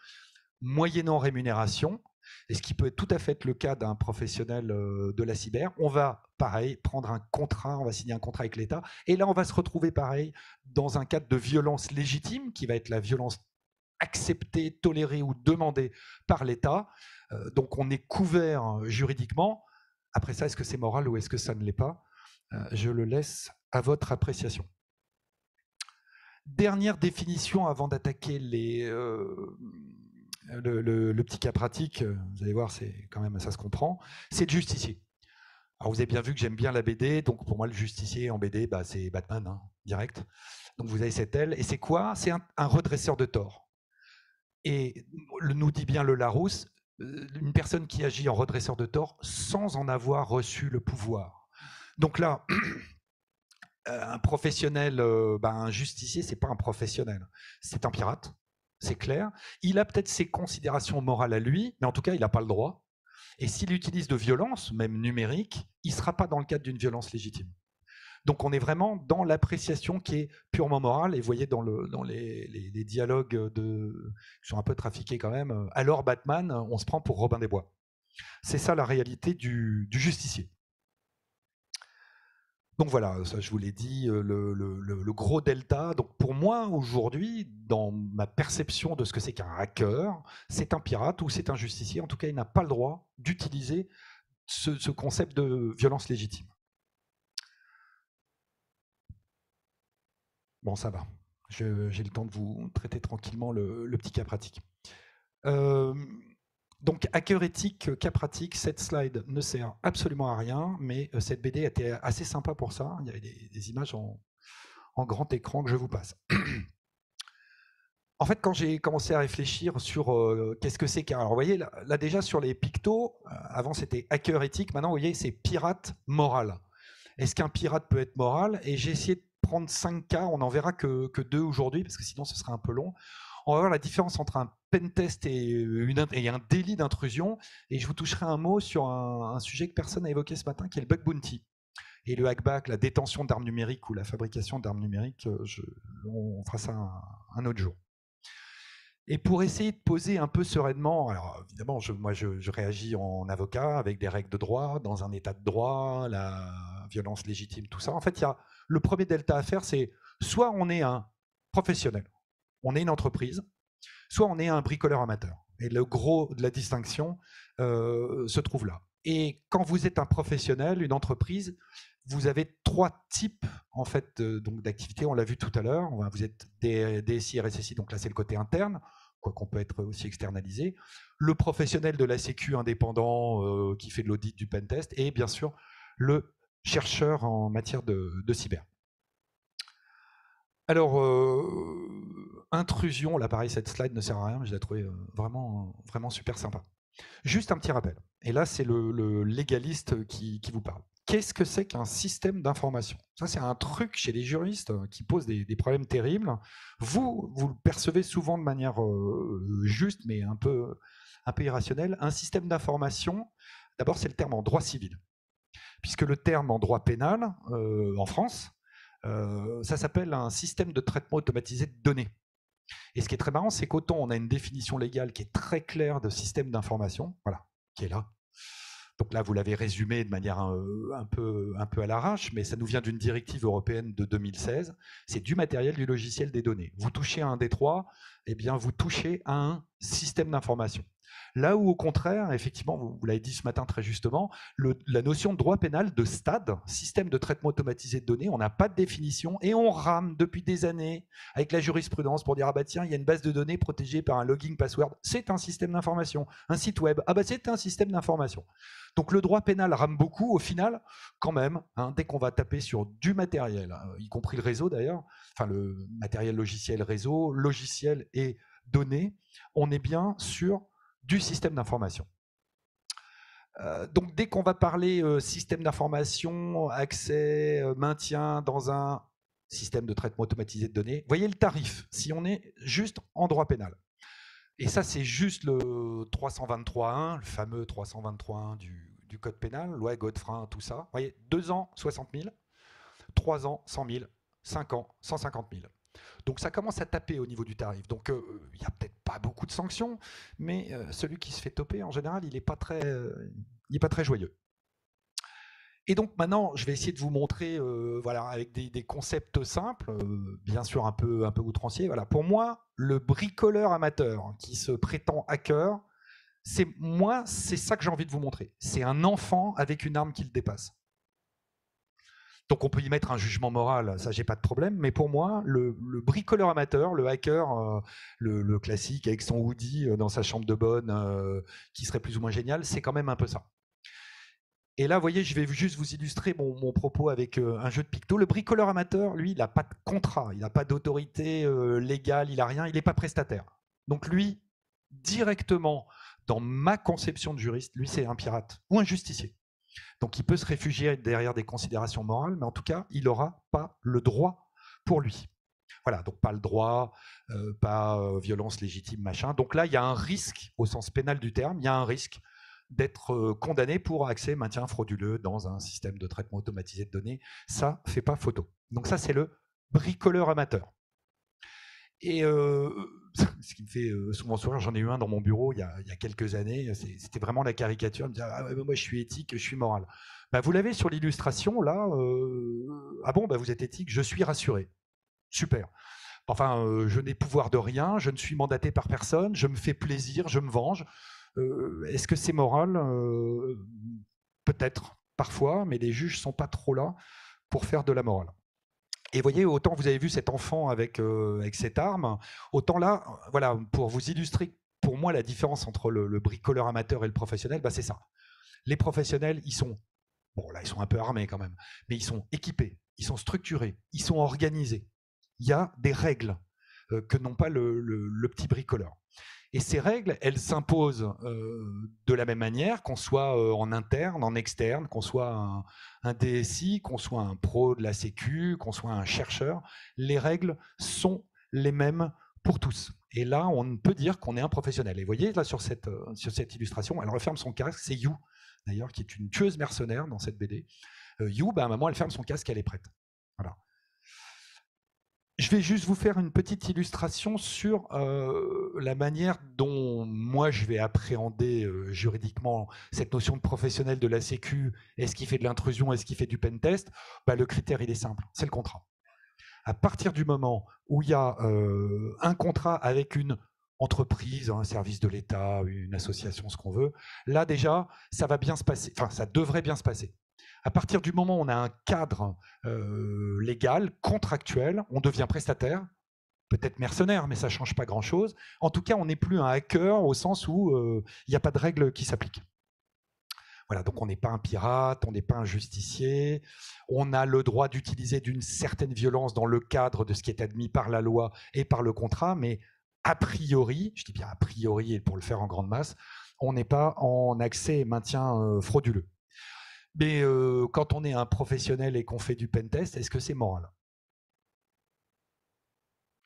moyennant rémunération, et ce qui peut être tout à fait le cas d'un professionnel de la cyber. On va, pareil, prendre un contrat, on va signer un contrat avec l'État, et là on va se retrouver, pareil, dans un cadre de violence légitime, qui va être la violence acceptée, tolérée ou demandée par l'État. Donc on est couvert juridiquement. Après ça, est-ce que c'est moral ou est-ce que ça ne l'est pas? Je le laisse à votre appréciation. Dernière définition avant d'attaquer le petit cas pratique, vous allez voir, c'est quand même ça se comprend, c'est le justicier. Alors vous avez bien vu que j'aime bien la BD, donc pour moi le justicier en BD, c'est Batman, hein, direct. Donc vous avez cette aile, et c'est quoi? C'est un redresseur de tort. Et nous dit bien le Larousse, une personne qui agit en redresseur de tort sans en avoir reçu le pouvoir. Donc là, un professionnel, un justicier, c'est pas un professionnel, c'est un pirate, c'est clair. Il a peut-être ses considérations morales à lui, mais en tout cas, il n'a pas le droit. Et s'il utilise de violence, même numérique, il ne sera pas dans le cadre d'une violence légitime. Donc on est vraiment dans l'appréciation qui est purement morale. Et vous voyez dans les dialogues qui sont un peu trafiqués quand même, alors Batman, on se prend pour Robin des Bois. C'est ça la réalité du justicier. Donc voilà, ça je vous l'ai dit, le gros delta. Donc pour moi, aujourd'hui, dans ma perception de ce que c'est qu'un hacker, c'est un pirate ou c'est un justicier. En tout cas, il n'a pas le droit d'utiliser ce concept de violence légitime. Bon, ça va. J'ai le temps de vous traiter tranquillement le petit cas pratique. Donc, hacker éthique, cas pratique, cette slide ne sert absolument à rien, mais cette BD était assez sympa pour ça. Il y avait des images en grand écran que je vous passe. En fait, quand j'ai commencé à réfléchir sur qu'est-ce que c'est qu'un... Alors, vous voyez, là déjà, sur les pictos, avant c'était hacker éthique, maintenant, vous voyez, c'est pirate moral. Est-ce qu'un pirate peut être moral? Et j'ai essayé de prendre 5 cas, on n'en verra que 2 aujourd'hui, parce que sinon, ce serait un peu long. On va voir la différence entre un pentest et un délit d'intrusion. Et je vous toucherai un mot sur un sujet que personne n'a évoqué ce matin, qui est le bug bounty. Et le hackback, la détention d'armes numériques ou la fabrication d'armes numériques, on fera ça un autre jour. Et pour essayer de poser un peu sereinement, alors évidemment, moi je réagis en avocat avec des règles de droit, dans un état de droit, la violence légitime, tout ça. En fait, il y a le premier delta à faire, c'est soit on est un professionnel, on est une entreprise, soit on est un bricoleur amateur. Et le gros de la distinction se trouve là. Et quand vous êtes un professionnel, une entreprise, vous avez 3 types en fait d'activités. On l'a vu tout à l'heure. Vous êtes DSI, RSSI, donc là c'est le côté interne. quoi qu'on peut être aussi externalisé, le professionnel de la sécu indépendant qui fait de l'audit du pentest, et bien sûr le chercheur en matière de cyber. Alors, intrusion, là pareil, cette slide ne sert à rien, mais je l'ai trouvée vraiment, vraiment super sympa. Juste un petit rappel, et là c'est le légaliste qui vous parle. Qu'est-ce que c'est qu'un système d'information? Ça, c'est un truc chez les juristes qui pose des problèmes terribles. Vous le percevez souvent de manière juste, mais un peu irrationnelle. Un système d'information, d'abord, c'est le terme en droit civil, puisque le terme en droit pénal, en France, ça s'appelle un système de traitement automatisé de données. Et ce qui est très marrant, c'est qu'autant on a une définition légale qui est très claire de système d'information, voilà, qui est là. Donc là, vous l'avez résumé de manière un peu à l'arrache, mais ça nous vient d'une directive européenne de 2016. C'est du matériel, du logiciel, des données. Vous touchez à un des trois, eh bien, vous touchez à un système d'information. Là où, au contraire, effectivement, vous l'avez dit ce matin très justement, la notion de droit pénal de STAD, système de traitement automatisé de données, on n'a pas de définition et on rame depuis des années avec la jurisprudence pour dire ah bah tiens, il y a une base de données protégée par un login password, c'est un système d'information. Un site web, ah bah c'est un système d'information. Donc le droit pénal rame beaucoup, au final, quand même, hein, dès qu'on va taper sur du matériel, y compris le réseau d'ailleurs, enfin le matériel logiciel réseau, logiciel et données, on est bien sur du système d'information. Donc dès qu'on va parler système d'information, accès, maintien dans un système de traitement automatisé de données, voyez le tarif, si on est juste en droit pénal. Et ça, c'est juste le 323.1, le fameux 323.1 du code pénal, loi Godefrein, tout ça. Vous voyez, 2 ans, 60 000, 3 ans, 100 000, 5 ans, 150 000. Donc ça commence à taper au niveau du tarif. Donc il n'y a peut-être pas beaucoup de sanctions, mais celui qui se fait toper, en général, il n'est pas très joyeux. Et donc maintenant, je vais essayer de vous montrer, voilà, avec des concepts simples, bien sûr un peu outranciers. Voilà, pour moi, le bricoleur amateur qui se prétend hacker, c'est ça que j'ai envie de vous montrer. C'est un enfant avec une arme qui le dépasse. Donc on peut y mettre un jugement moral, ça j'ai pas de problème, mais pour moi, le bricoleur amateur, le hacker, le classique avec son hoodie dans sa chambre de bonne, qui serait plus ou moins génial, c'est quand même un peu ça. Et là, vous voyez, je vais juste vous illustrer mon propos avec un jeu de picto. Le bricoleur amateur, lui, il n'a pas de contrat, il n'a pas d'autorité légale, il n'a rien, il n'est pas prestataire. Donc lui, directement, dans ma conception de juriste, lui, c'est un pirate ou un justicier. Donc il peut se réfugier derrière des considérations morales, mais en tout cas, il n'aura pas le droit pour lui. Voilà, donc pas le droit, pas violence légitime, machin. Donc là, il y a un risque, au sens pénal du terme, il y a un risque d'être condamné pour accès, maintien frauduleux dans un système de traitement automatisé de données. Ça ne fait pas photo. Donc ça, c'est le bricoleur amateur. Et ce qui me fait souvent sourire, j'en ai eu un dans mon bureau il y a quelques années, c'était vraiment la caricature, il me disait ah ouais, moi je suis éthique, je suis moral. Bah, vous l'avez sur l'illustration là, ah bon, bah, vous êtes éthique, je suis rassuré. Super. Enfin, je n'ai pouvoir de rien, je ne suis mandaté par personne, je me fais plaisir, je me venge. Est-ce que c'est moral? Peut-être, parfois, mais les juges ne sont pas trop là pour faire de la morale. Et voyez, autant vous avez vu cet enfant avec cette arme, autant là, voilà, pour vous illustrer, pour moi, la différence entre le bricoleur amateur et le professionnel, bah, c'est ça. Les professionnels, ils sont, bon là, ils sont un peu armés quand même, mais ils sont équipés, ils sont structurés, ils sont organisés. Il y a des règles que n'ont pas le petit bricoleur. Et ces règles, elles s'imposent de la même manière, qu'on soit en interne, en externe, qu'on soit un DSI, qu'on soit un pro de la sécu, qu'on soit un chercheur. Les règles sont les mêmes pour tous. Et là, on peut dire qu'on est un professionnel. Et vous voyez, là, sur cette illustration, elle referme son casque. C'est You, d'ailleurs, qui est une tueuse mercenaire dans cette BD. You, bah, à un moment, elle ferme son casque, elle est prête. Voilà. Je vais juste vous faire une petite illustration sur la manière dont moi je vais appréhender juridiquement cette notion de professionnel de la sécu. Est-ce qu'il fait de l'intrusion? Est-ce qu'il fait du pentest? Bah, le critère, il est simple, c'est le contrat. À partir du moment où il y a un contrat avec une entreprise, un service de l'État, une association, ce qu'on veut, là déjà, ça va bien se passer, enfin ça devrait bien se passer. À partir du moment où on a un cadre légal, contractuel, on devient prestataire, peut-être mercenaire, mais ça ne change pas grand-chose. En tout cas, on n'est plus un hacker au sens où il n'y a pas de règles qui s'appliquent. Voilà, donc on n'est pas un pirate, on n'est pas un justicier, on a le droit d'utiliser d'une certaine violence dans le cadre de ce qui est admis par la loi et par le contrat, mais a priori, je dis bien a priori et pour le faire en grande masse, on n'est pas en accès et maintien frauduleux. Mais quand on est un professionnel et qu'on fait du pentest, est-ce que c'est moral?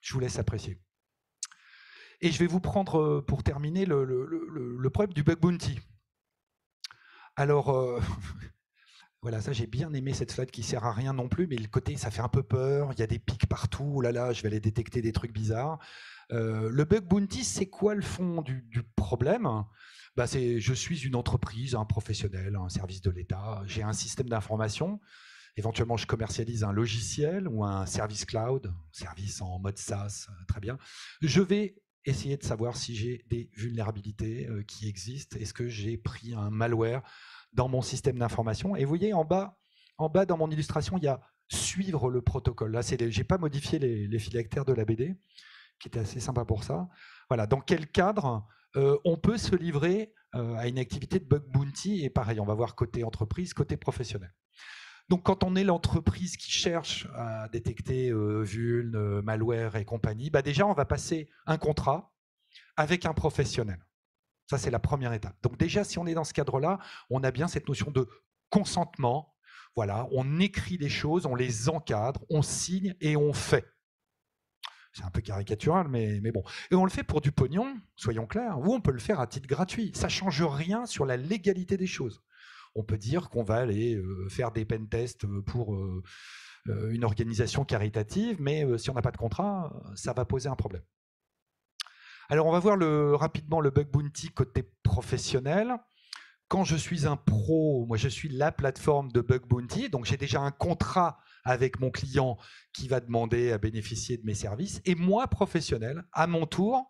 Je vous laisse apprécier. Et je vais vous prendre, pour terminer, le problème du bug bounty. Alors, voilà, ça j'ai bien aimé cette slide qui sert à rien non plus, mais le côté, ça fait un peu peur, il y a des pics partout, oh là là, je vais aller détecter des trucs bizarres. Le bug bounty, c'est quoi le fond du problème? Bah, je suis une entreprise, un professionnel, un service de l'État, j'ai un système d'information, éventuellement je commercialise un logiciel ou un service cloud, service en mode SaaS, très bien. Je vais essayer de savoir si j'ai des vulnérabilités qui existent, est-ce que j'ai pris un malware dans mon système d'information. Et vous voyez en bas dans mon illustration, il y a suivre le protocole. Là, j'ai pas modifié les phylactères de la BD, qui était assez sympa pour ça. Voilà, dans quel cadre on peut se livrer à une activité de bug bounty. Et pareil, on va voir côté entreprise, côté professionnel. Donc, quand on est l'entreprise qui cherche à détecter vuln, malware et compagnie, bah déjà, on va passer un contrat avec un professionnel. Ça, c'est la première étape. Donc déjà, si on est dans ce cadre-là, on a bien cette notion de consentement. Voilà, on écrit les choses, on les encadre, on signe et on fait. C'est un peu caricatural, mais bon. Et on le fait pour du pognon, soyons clairs, ou on peut le faire à titre gratuit. Ça ne change rien sur la légalité des choses. On peut dire qu'on va aller faire des pentests pour une organisation caritative, mais si on n'a pas de contrat, ça va poser un problème. Alors, on va voir rapidement le bug bounty côté professionnel. Quand je suis un pro, moi je suis la plateforme de bug bounty, donc j'ai déjà un contrat avec mon client qui va demander à bénéficier de mes services. Et moi, professionnel, à mon tour,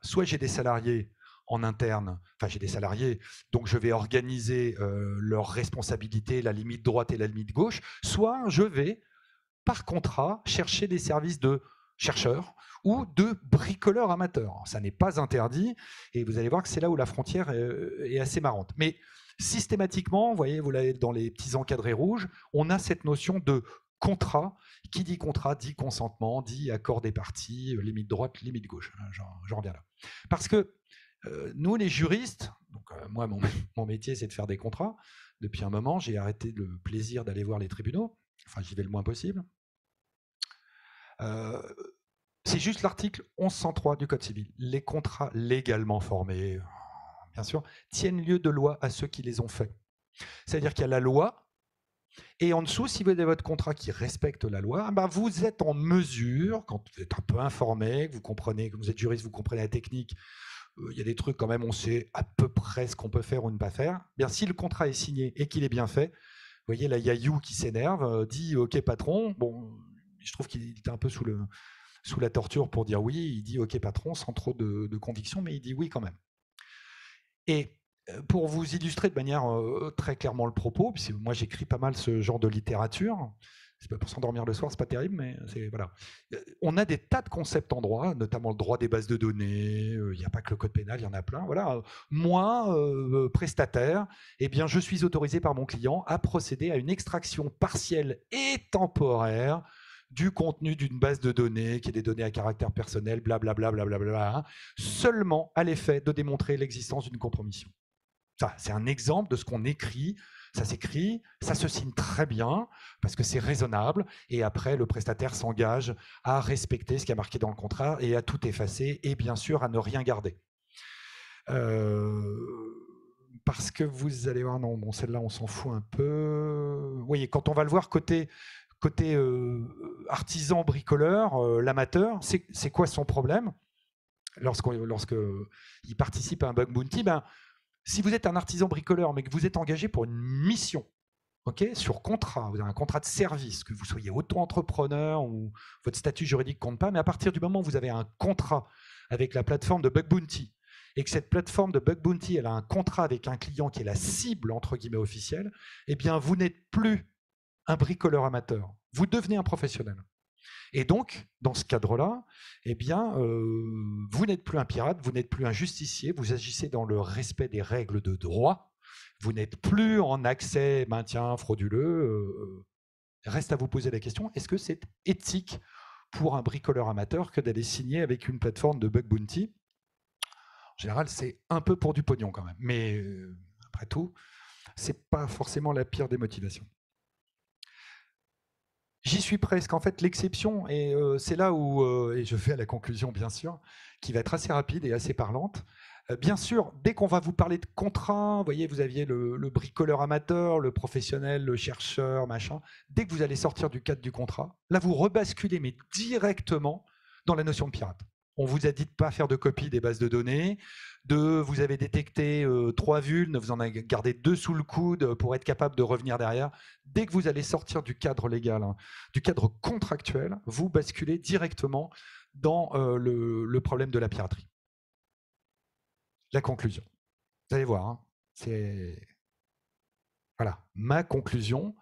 soit j'ai des salariés en interne, enfin j'ai des salariés, donc je vais organiser leurs responsabilités, la limite droite et la limite gauche, soit je vais, par contrat, chercher des services de chercheurs ou de bricoleurs amateurs. Ça n'est pas interdit, et vous allez voir que c'est là où la frontière est assez marrante. Mais systématiquement, vous voyez, vous l'avez dans les petits encadrés rouges, on a cette notion de contrat. Qui dit contrat dit consentement, dit accord des parties, limite droite, limite gauche. J'en reviens là. Parce que nous, les juristes, donc, moi, mon métier, c'est de faire des contrats. Depuis un moment, j'ai arrêté le plaisir d'aller voir les tribunaux. Enfin, j'y vais le moins possible. C'est juste l'article 1103 du Code civil. Les contrats légalement formés, bien sûr, tiennent lieu de loi à ceux qui les ont faits. C'est-à-dire qu'il y a la loi, et en dessous, si vous avez votre contrat qui respecte la loi, vous êtes en mesure, quand vous êtes un peu informé, que vous comprenez, que vous êtes juriste, vous comprenez la technique, il y a des trucs quand même, on sait à peu près ce qu'on peut faire ou ne pas faire. Bien, si le contrat est signé et qu'il est bien fait, vous voyez, là, il y a You qui s'énerve, dit « Ok, patron ». Bon, je trouve qu'il était un peu sous la torture pour dire oui. Il dit « Ok, patron », sans trop de conviction, mais il dit oui quand même. Et pour vous illustrer de manière très clairement le propos, puisque moi j'écris pas mal ce genre de littérature, c'est pas pour s'endormir le soir, c'est pas terrible, mais voilà. On a des tas de concepts en droit, notamment le droit des bases de données. Il n'y a pas que le code pénal, il y en a plein. Voilà. Moi, prestataire, eh bien, je suis autorisé par mon client à procéder à une extraction partielle et temporaire du contenu d'une base de données, qui est des données à caractère personnel, blablabla, blablabla, seulement à l'effet de démontrer l'existence d'une compromission. Ça, c'est un exemple de ce qu'on écrit. Ça s'écrit, ça se signe très bien, parce que c'est raisonnable, et après, le prestataire s'engage à respecter ce qui est marqué dans le contrat et à tout effacer, et bien sûr, à ne rien garder. Parce que vous allez voir, non, bon, celle-là, on s'en fout un peu. Vous voyez, quand on va le voir côté artisan bricoleur, l'amateur, c'est quoi son problème lorsqu'il participe à un bug bounty? Si vous êtes un artisan bricoleur, mais que vous êtes engagé pour une mission, sur contrat, vous avez un contrat de service, que vous soyez auto-entrepreneur ou votre statut juridique compte pas, mais à partir du moment où vous avez un contrat avec la plateforme de bug bounty, et que cette plateforme de bug bounty, elle a un contrat avec un client qui est la cible, entre guillemets, officielle, eh bien, vous n'êtes plus un bricoleur amateur. Vous devenez un professionnel. Et donc, dans ce cadre-là, eh bien, vous n'êtes plus un pirate, vous n'êtes plus un justicier, vous agissez dans le respect des règles de droit, vous n'êtes plus en accès, maintien frauduleux. Reste à vous poser la question, est-ce que c'est éthique pour un bricoleur amateur que d'aller signer avec une plateforme de bug bounty? En général, c'est un peu pour du pognon quand même, mais après tout, c'est pas forcément la pire des motivations. J'y suis presque. En fait, l'exception, et c'est là où, et je vais à la conclusion bien sûr, qui va être assez rapide et assez parlante. Bien sûr, dès qu'on va vous parler de contrat, vous voyez, vous aviez le bricoleur amateur, le professionnel, le chercheur, machin. Dès que vous allez sortir du cadre du contrat, là, vous rebasculez, mais directement dans la notion de pirate. On vous a dit de ne pas faire de copie des bases de données, vous avez détecté 3 vulnes, vous en avez gardé 2 sous le coude pour être capable de revenir derrière. Dès que vous allez sortir du cadre légal, hein, du cadre contractuel, vous basculez directement dans le problème de la piraterie. La conclusion. Vous allez voir, hein, c'est... Voilà, ma conclusion.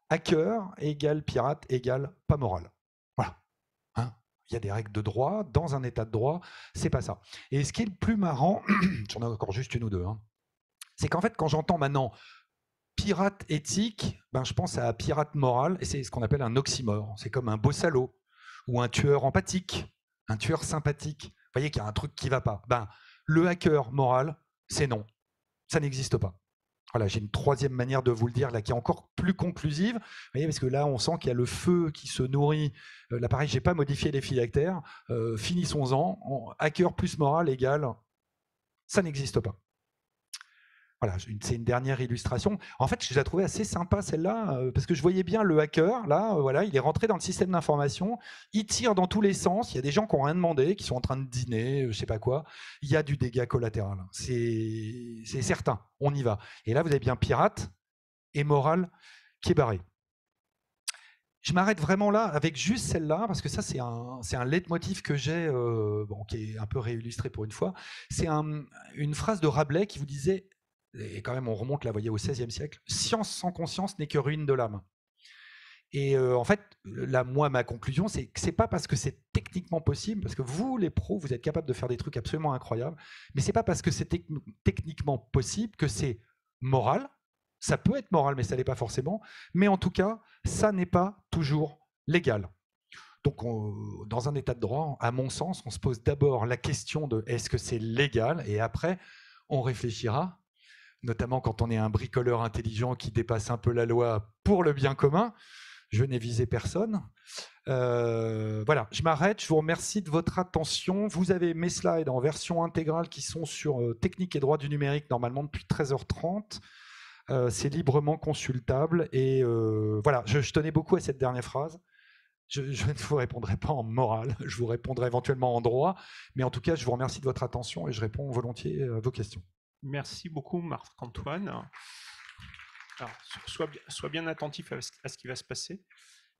Hacker égale pirate égale pas moral. Voilà. Hein, il y a des règles de droit. Dans un état de droit, c'est pas ça. Et ce qui est le plus marrant, j'en ai encore juste une ou deux, hein, c'est qu'en fait, quand j'entends maintenant pirate éthique, ben, je pense à pirate moral, et c'est ce qu'on appelle un oxymore. C'est comme un beau salaud, ou un tueur empathique, un tueur sympathique. Vous voyez qu'il y a un truc qui ne va pas. Ben, le hacker moral, c'est non. Ça n'existe pas. Voilà, j'ai une troisième manière de vous le dire, là, qui est encore plus conclusive. Vous voyez, parce que là, on sent qu'il y a le feu qui se nourrit. Là, pareil, je n'ai pas modifié les phylactères. Finissons-en. Hacker plus moral égale, ça n'existe pas. Voilà, c'est une dernière illustration. En fait, je la trouvais assez sympa celle-là, parce que je voyais bien le hacker, là, voilà, il est rentré dans le système d'information, il tire dans tous les sens, il y a des gens qui n'ont rien demandé, qui sont en train de dîner, je sais pas quoi, il y a du dégât collatéral. C'est certain, on y va. Et là, vous avez bien pirate et moral qui est barré. Je m'arrête vraiment là avec juste celle-là, parce que ça, c'est un leitmotiv que j'ai, bon, qui est un peu réillustré pour une fois. C'est une phrase de Rabelais qui vous disait, et quand même on remonte là, vous voyez, au XVIe siècle, science sans conscience n'est que ruine de l'âme. Et en fait, là, moi, ma conclusion, c'est que c'est pas parce que c'est techniquement possible, parce que vous, les pros, vous êtes capables de faire des trucs absolument incroyables, mais c'est pas parce que c'est techniquement possible que c'est moral. Ça peut être moral, mais ça l'est pas forcément. Mais en tout cas, ça n'est pas toujours légal. Donc, dans un état de droit, à mon sens, on se pose d'abord la question de est-ce que c'est légal, et après, on réfléchira, notamment quand on est un bricoleur intelligent qui dépasse un peu la loi pour le bien commun. Je n'ai visé personne. Voilà, je m'arrête. Je vous remercie de votre attention. Vous avez mes slides en version intégrale qui sont sur technique et droit du numérique normalement depuis 13h30. C'est librement consultable. Et voilà, je tenais beaucoup à cette dernière phrase. Je ne vous répondrai pas en morale, je vous répondrai éventuellement en droit, mais en tout cas, je vous remercie de votre attention et je réponds volontiers à vos questions.
Merci beaucoup, Marc-Antoine. Alors, sois bien attentif à ce qui va se passer.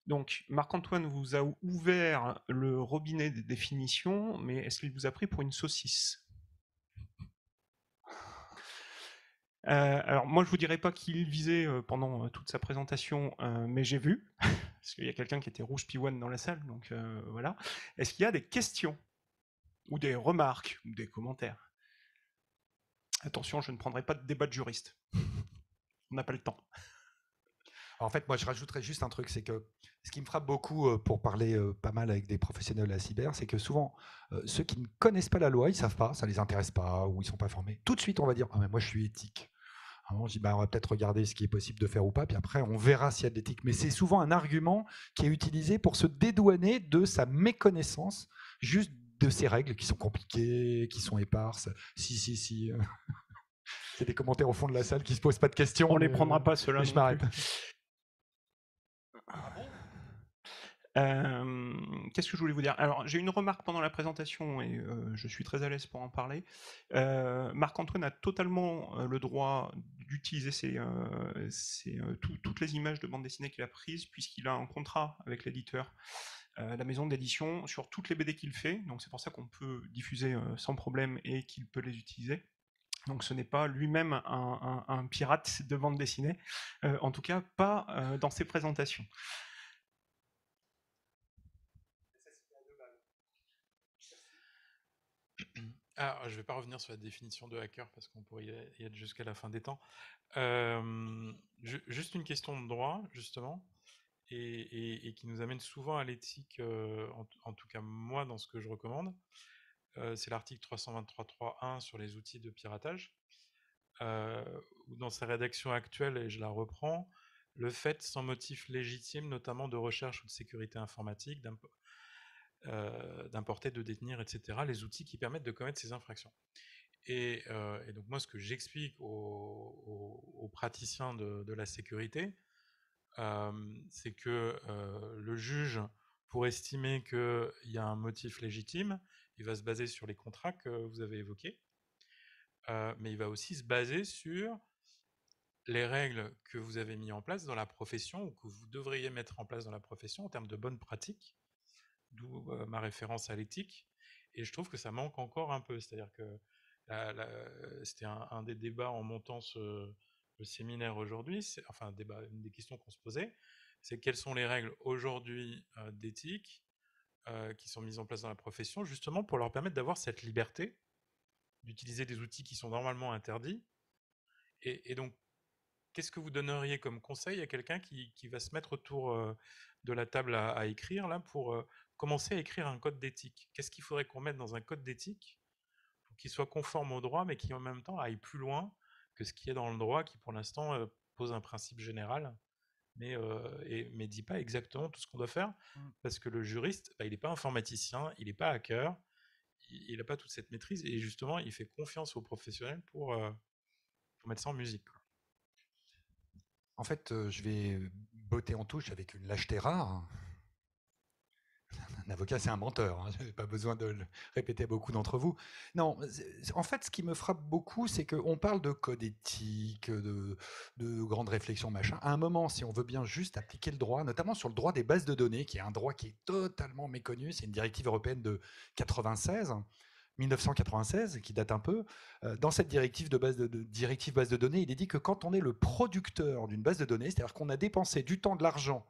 Donc, Marc-Antoine vous a ouvert le robinet des définitions, mais est-ce qu'il vous a pris pour une saucisse? Alors, moi, je vous dirais pas qu'il visait pendant toute sa présentation, mais j'ai vu, parce qu'il y a quelqu'un qui était rouge piouane dans la salle, donc voilà. Est-ce qu'il y a des questions, ou des remarques, ou des commentaires? Attention, je ne prendrai pas de débat de juriste. On n'a pas le temps.
En fait, moi, je rajouterais juste un truc, c'est que ce qui me frappe beaucoup pour parler pas mal avec des professionnels de la cyber, c'est que souvent, ceux qui ne connaissent pas la loi, ils ne savent pas, ça ne les intéresse pas, ou ils ne sont pas formés. Tout de suite, on va dire, ah, mais moi, je suis éthique. Alors, je dis, bah, on va peut-être regarder ce qui est possible de faire ou pas, puis après, on verra s'il y a de l'éthique. Mais c'est souvent un argument qui est utilisé pour se dédouaner de sa méconnaissance, juste de ces règles qui sont compliquées, qui sont éparses. Si. C'est des commentaires au fond de la salle qui ne se posent pas de questions.
On ne les prendra pas, ceux-là.
Je m'arrête.
Qu'est-ce que je voulais vous dire? Alors, j'ai une remarque pendant la présentation et je suis très à l'aise pour en parler. Marc-Antoine a totalement le droit d'utiliser toutes les images de bande dessinée qu'il a prises, puisqu'il a un contrat avec l'éditeur, la maison d'édition, sur toutes les BD qu'il fait. Donc c'est pour ça qu'on peut diffuser sans problème et qu'il peut les utiliser. Donc ce n'est pas lui-même un pirate de bande dessinée, en tout cas pas dans ses présentations.
Alors, je ne vais pas revenir sur la définition de hacker parce qu'on pourrait y être jusqu'à la fin des temps. Juste une question de droit, justement, et qui nous amène souvent à l'éthique, en tout cas moi, dans ce que je recommande. C'est l'article 323.3.1 sur les outils de piratage, où dans sa rédaction actuelle, et je la reprends, le fait sans motif légitime, notamment de recherche ou de sécurité informatique, d'importer, de détenir, etc., les outils qui permettent de commettre ces infractions. Et donc moi, ce que j'explique aux praticiens de la sécurité, c'est que le juge, pour estimer qu'il y a un motif légitime, il va se baser sur les contrats que vous avez évoqués, mais il va aussi se baser sur les règles que vous avez mises en place dans la profession ou que vous devriez mettre en place dans la profession en termes de bonnes pratiques, d'où ma référence à l'éthique. Et je trouve que ça manque encore un peu. C'est-à-dire que c'était un des débats en montant le séminaire aujourd'hui, enfin une des questions qu'on se posait, c'est quelles sont les règles aujourd'hui d'éthique qui sont mises en place dans la profession, justement pour leur permettre d'avoir cette liberté d'utiliser des outils qui sont normalement interdits. Et donc, qu'est-ce que vous donneriez comme conseil à quelqu'un qui va se mettre autour de la table à écrire là pour commencer à écrire un code d'éthique? Qu'est-ce qu'il faudrait qu'on mette dans un code d'éthique pour qu'il soit conforme au droit, mais qui en même temps aille plus loin que ce qui est dans le droit, qui pour l'instant pose un principe général, mais dit pas exactement tout ce qu'on doit faire, parce que le juriste, il n'est pas informaticien, il n'est pas hacker, il n'a pas toute cette maîtrise, et justement, il fait confiance aux professionnels pour mettre ça en musique.
En fait, je vais botter en touche avec une lâcheté rare. Un avocat, c'est un menteur. Je n'ai pas besoin de le répéter à beaucoup d'entre vous. Non, en fait, ce qui me frappe beaucoup, c'est qu'on parle de code éthique, de grandes réflexions, machin. À un moment, si on veut bien juste appliquer le droit, notamment sur le droit des bases de données, qui est un droit qui est totalement méconnu, c'est une directive européenne de 1996, qui date un peu. Dans cette directive base de données, il est dit que quand on est le producteur d'une base de données, c'est-à-dire qu'on a dépensé du temps, de l'argent,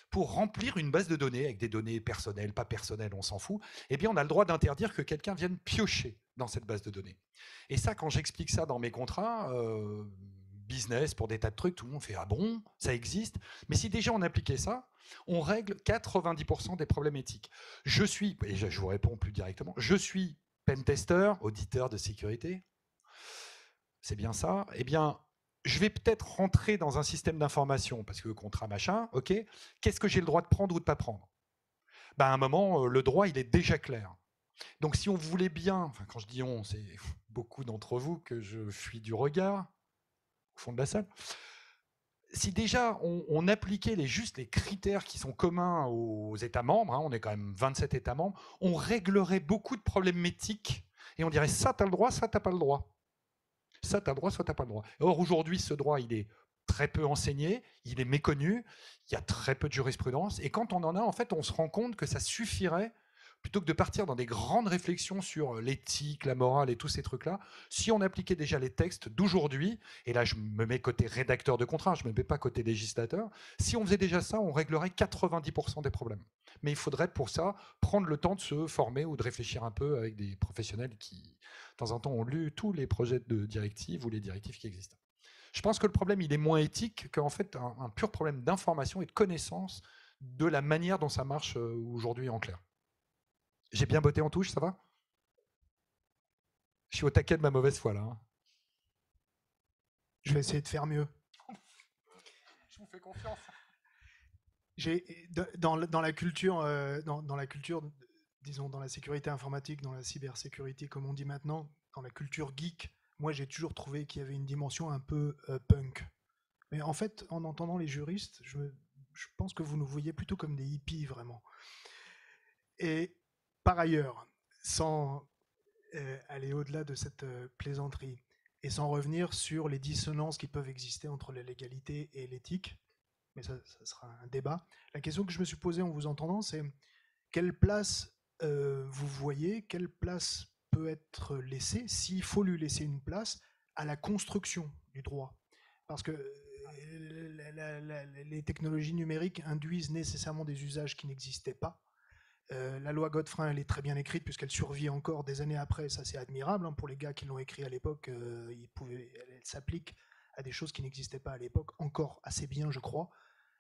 pour remplir une base de données avec des données personnelles, pas personnelles, on s'en fout, eh bien on a le droit d'interdire que quelqu'un vienne piocher dans cette base de données. Et ça, quand j'explique ça dans mes contrats, business, pour des tas de trucs, tout le monde fait « Ah bon, ça existe ?» Mais si déjà on appliquait ça, on règle 90% des problèmes éthiques. Je suis, et je vous réponds plus directement, je suis pentester, auditeur de sécurité, c'est bien ça, eh bien je vais peut-être rentrer dans un système d'information, parce que contrat machin, ok, qu'est-ce que j'ai le droit de prendre ou de ne pas prendre? À un moment, le droit, il est déjà clair. Donc si on voulait bien, enfin, quand je dis on, c'est beaucoup d'entre vous que je fuis du regard, au fond de la salle, si déjà on appliquait juste les critères qui sont communs aux États membres, on est quand même 27 États membres, on réglerait beaucoup de problèmes éthiques, et on dirait ça, tu as le droit, ça, tu n'as pas le droit. Ça, tu as le droit, soit tu n'as pas le droit. Or, aujourd'hui, ce droit, il est très peu enseigné, il est méconnu, il y a très peu de jurisprudence, et quand on en a, en fait, on se rend compte que ça suffirait, plutôt que de partir dans des grandes réflexions sur l'éthique, la morale et tous ces trucs-là, si on appliquait déjà les textes d'aujourd'hui, et là je me mets côté rédacteur de contrat, je ne me mets pas côté législateur, si on faisait déjà ça, on réglerait 90% des problèmes. Mais il faudrait pour ça prendre le temps de se former ou de réfléchir un peu avec des professionnels qui, de temps en temps, ont lu tous les projets de directives ou les directives qui existent. Je pense que le problème, il est moins éthique qu'en fait un pur problème d'information et de connaissance de la manière dont ça marche aujourd'hui en clair. J'ai bien botté en touche, ça va? Je suis au taquet de ma mauvaise foi là.
Je vais essayer de faire mieux.
Je vous fais confiance.
Dans la culture, disons dans la sécurité informatique, dans la cybersécurité, comme on dit maintenant, dans la culture geek, moi j'ai toujours trouvé qu'il y avait une dimension un peu punk. Mais en fait, en entendant les juristes, je pense que vous nous voyez plutôt comme des hippies vraiment. Et par ailleurs, sans aller au-delà de cette plaisanterie, et sans revenir sur les dissonances qui peuvent exister entre la légalité et l'éthique, mais ça sera un débat. La question que je me suis posée en vous entendant, c'est quelle place vous voyez, quelle place peut être laissée, s'il faut lui laisser une place, à la construction du droit. Parce que les technologies numériques induisent nécessairement des usages qui n'existaient pas. La loi Godefroy, elle est très bien écrite puisqu'elle survit encore des années après. Ça, c'est admirable. Pour les gars qui l'ont écrit à l'époque, elle s'applique à des choses qui n'existaient pas à l'époque, encore assez bien, je crois.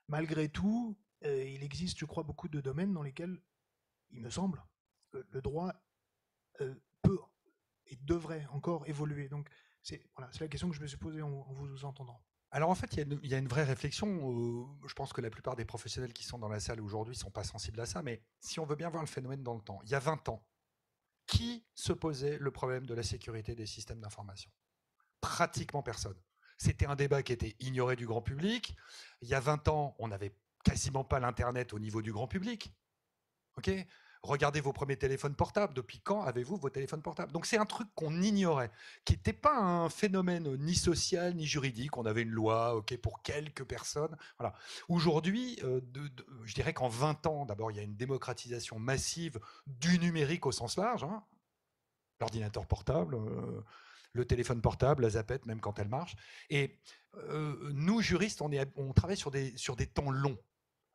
Malgré tout, il existe, je crois, beaucoup de domaines dans lesquels, il me semble, le droit peut et devrait encore évoluer. Donc, c'est la question que je me suis posée en vous entendant.
Alors en fait, il y a une vraie réflexion. Je pense que la plupart des professionnels qui sont dans la salle aujourd'hui ne sont pas sensibles à ça, mais si on veut bien voir le phénomène dans le temps, il y a 20 ans, qui se posait le problème de la sécurité des systèmes d'information? Pratiquement personne. C'était un débat qui était ignoré du grand public. Il y a 20 ans, on n'avait quasiment pas l'Internet au niveau du grand public. Ok ? Regardez vos premiers téléphones portables. Depuis quand avez-vous vos téléphones portables? Donc c'est un truc qu'on ignorait, qui n'était pas un phénomène ni social ni juridique. On avait une loi pour quelques personnes. Voilà. Aujourd'hui, je dirais qu'en 20 ans, d'abord, il y a une démocratisation massive du numérique au sens large. Hein. L'ordinateur portable, le téléphone portable, la zapette, même quand elle marche. Et nous, juristes, on travaille sur des temps longs.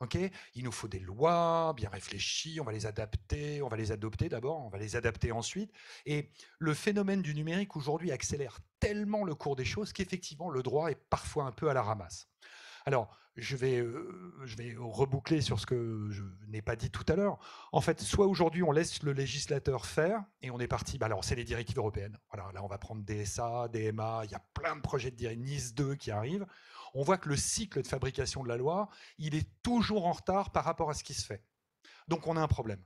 Okay, il nous faut des lois bien réfléchies, on va les adapter, on va les adopter d'abord, on va les adapter ensuite. Et le phénomène du numérique aujourd'hui accélère tellement le cours des choses qu'effectivement le droit est parfois un peu à la ramasse. Alors, je vais reboucler sur ce que je n'ai pas dit tout à l'heure. En fait, soit aujourd'hui on laisse le législateur faire et on est parti. Alors, c'est les directives européennes. Voilà, là on va prendre DSA, DMA, il y a plein de projets de Nice 2 qui arrivent. On voit que le cycle de fabrication de la loi, il est toujours en retard par rapport à ce qui se fait. Donc on a un problème.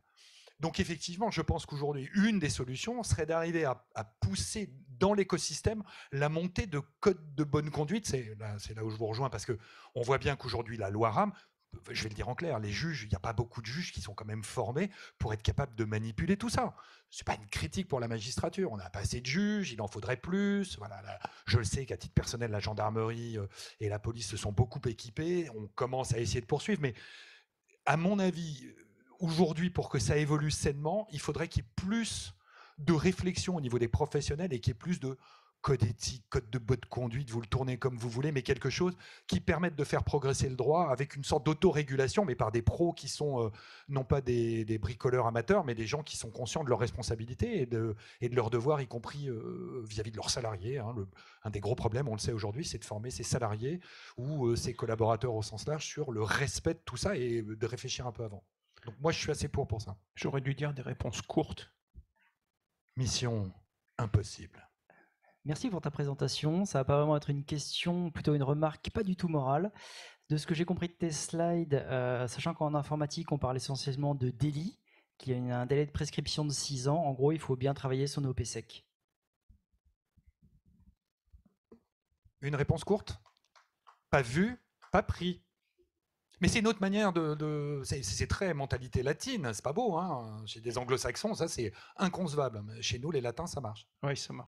Donc effectivement, je pense qu'aujourd'hui, une des solutions serait d'arriver à pousser dans l'écosystème la montée de codes de bonne conduite. C'est là où je vous rejoins, parce qu'on voit bien qu'aujourd'hui, la loi RAM, je vais le dire en clair, les juges, il n'y a pas beaucoup de juges qui sont quand même formés pour être capables de manipuler tout ça. Ce n'est pas une critique pour la magistrature, on n'a pas assez de juges, il en faudrait plus. Voilà, là, je le sais qu'à titre personnel, la gendarmerie et la police se sont beaucoup équipés, on commence à essayer de poursuivre, mais à mon avis, aujourd'hui, pour que ça évolue sainement, il faudrait qu'il y ait plus de réflexion au niveau des professionnels et qu'il y ait plus de code éthique, code de bonne conduite, vous le tournez comme vous voulez, mais quelque chose qui permette de faire progresser le droit avec une sorte d'autorégulation, mais par des pros qui sont non pas des bricoleurs amateurs, mais des gens qui sont conscients de leurs responsabilités et de leurs devoirs, y compris vis-à-vis de leurs salariés. Hein. Un des gros problèmes, on le sait aujourd'hui, c'est de former ses salariés ou ses collaborateurs au sens large sur le respect de tout ça et de réfléchir un peu avant. Donc moi, je suis assez pour ça.
J'aurais dû dire des réponses courtes.
Mission impossible.
Merci pour ta présentation. Ça va pas vraiment être une question, plutôt une remarque pas du tout morale. De ce que j'ai compris de tes slides, sachant qu'en informatique, on parle essentiellement de délit, qu'il y a un délai de prescription de 6 ans. En gros, il faut bien travailler son OPSEC.
Une réponse courte? Pas vu, pas pris. Mais c'est une autre manière c'est très mentalité latine, c'est pas beau. Hein. Chez des anglo-saxons, ça c'est inconcevable. Chez nous, les latins, ça marche.
Oui, ça marche.